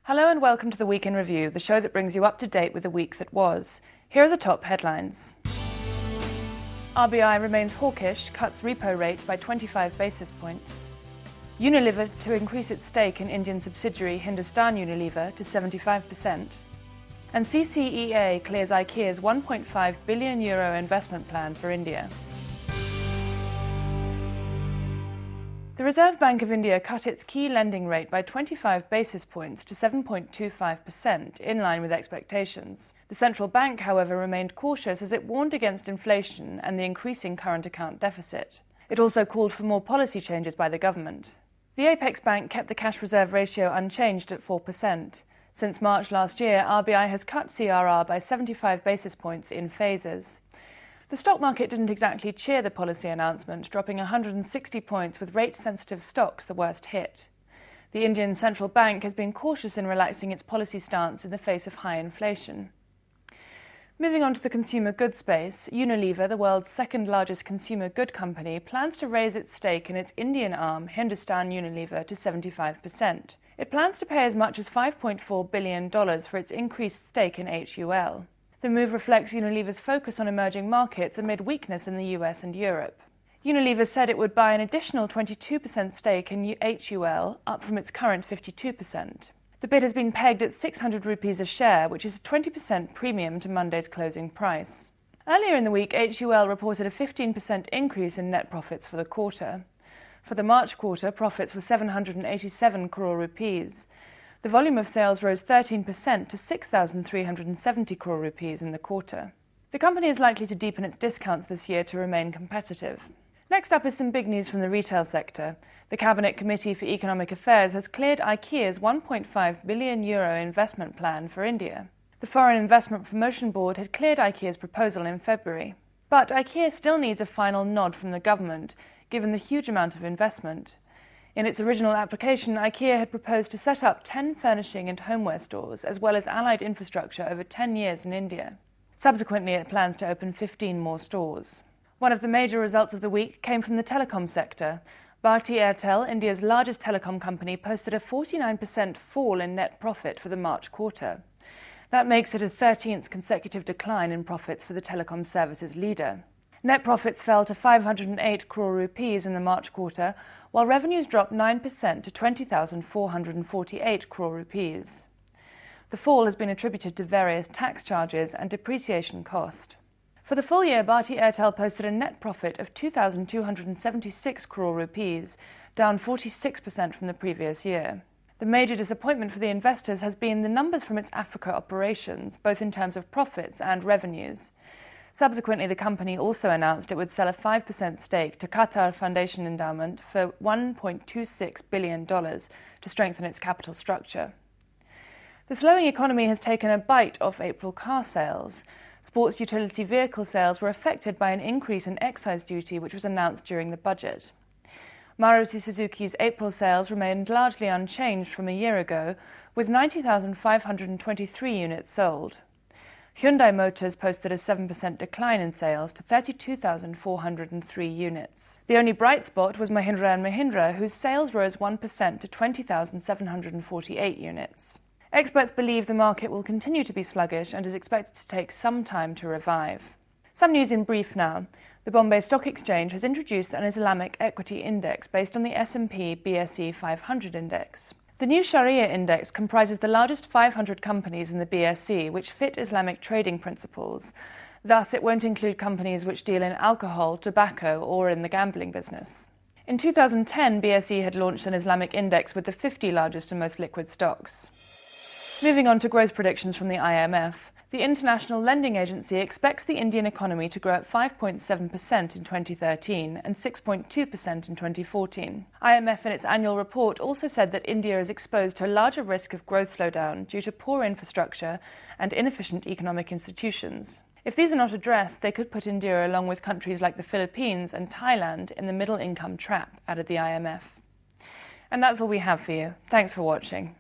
Hello and welcome to the Week in Review, the show that brings you up to date with the week that was. Here are the top headlines. RBI remains hawkish, cuts repo rate by 25 basis points. Unilever to increase its stake in Indian subsidiary Hindustan Unilever to 75%. And CCEA clears IKEA's €1.5 billion investment plan for India. The Reserve Bank of India cut its key lending rate by 25 basis points to 7.25%, in line with expectations. The central bank, however, remained cautious as it warned against inflation and the increasing current account deficit. It also called for more policy changes by the government. The Apex Bank kept the cash reserve ratio unchanged at 4%. Since March last year, RBI has cut CRR by 75 basis points in phases. The stock market didn't exactly cheer the policy announcement, dropping 160 points with rate-sensitive stocks the worst hit. The Indian central bank has been cautious in relaxing its policy stance in the face of high inflation. Moving on to the consumer goods space, Unilever, the world's second-largest consumer good company, plans to raise its stake in its Indian arm, Hindustan Unilever, to 75%. It plans to pay as much as $5.4 billion for its increased stake in HUL. The move reflects Unilever's focus on emerging markets amid weakness in the US and Europe. Unilever said it would buy an additional 22% stake in HUL, up from its current 52%. The bid has been pegged at 600 rupees a share, which is a 20% premium to Monday's closing price. Earlier in the week, HUL reported a 15% increase in net profits for the quarter. For the March quarter, profits were 787 crore rupees. The volume of sales rose 13% to 6,370 crore rupees in the quarter. The company is likely to deepen its discounts this year to remain competitive. Next up is some big news from the retail sector. The Cabinet Committee for Economic Affairs has cleared IKEA's €1.5 billion investment plan for India. The Foreign Investment Promotion Board had cleared IKEA's proposal in February. But IKEA still needs a final nod from the government, given the huge amount of investment. In its original application, IKEA had proposed to set up 10 furnishing and homeware stores, as well as allied infrastructure over 10 years in India. Subsequently, it plans to open 15 more stores. One of the major results of the week came from the telecom sector. Bharti Airtel, India's largest telecom company, posted a 49% fall in net profit for the March quarter. That makes it a 13th consecutive decline in profits for the telecom services leader. Net profits fell to 508 crore rupees in the March quarter, while revenues dropped 9% to 20,448 crore rupees. The fall has been attributed to various tax charges and depreciation cost. For the full year, Bharti Airtel posted a net profit of 2,276 crore rupees, down 46% from the previous year. The major disappointment for the investors has been the numbers from its Africa operations, both in terms of profits and revenues. Subsequently, the company also announced it would sell a 5% stake to Qatar Foundation Endowment for $1.26 billion to strengthen its capital structure. The slowing economy has taken a bite off April car sales. Sports utility vehicle sales were affected by an increase in excise duty, which was announced during the budget. Maruti Suzuki's April sales remained largely unchanged from a year ago, with 90,523 units sold. Hyundai Motors posted a 7% decline in sales to 32,403 units. The only bright spot was Mahindra & Mahindra, whose sales rose 1% to 20,748 units. Experts believe the market will continue to be sluggish and is expected to take some time to revive. Some news in brief now. The Bombay Stock Exchange has introduced an Islamic equity index based on the S&P BSE 500 index. The new Sharia index comprises the largest 500 companies in the BSE which fit Islamic trading principles. Thus, it won't include companies which deal in alcohol, tobacco, or in the gambling business. In 2010, BSE had launched an Islamic index with the 50 largest and most liquid stocks. Moving on to growth predictions from the IMF. The International Lending Agency expects the Indian economy to grow at 5.7% in 2013 and 6.2% in 2014. IMF in its annual report also said that India is exposed to a larger risk of growth slowdown due to poor infrastructure and inefficient economic institutions. If these are not addressed, they could put India along with countries like the Philippines and Thailand in the middle income trap, added the IMF. And that's all we have for you. Thanks for watching.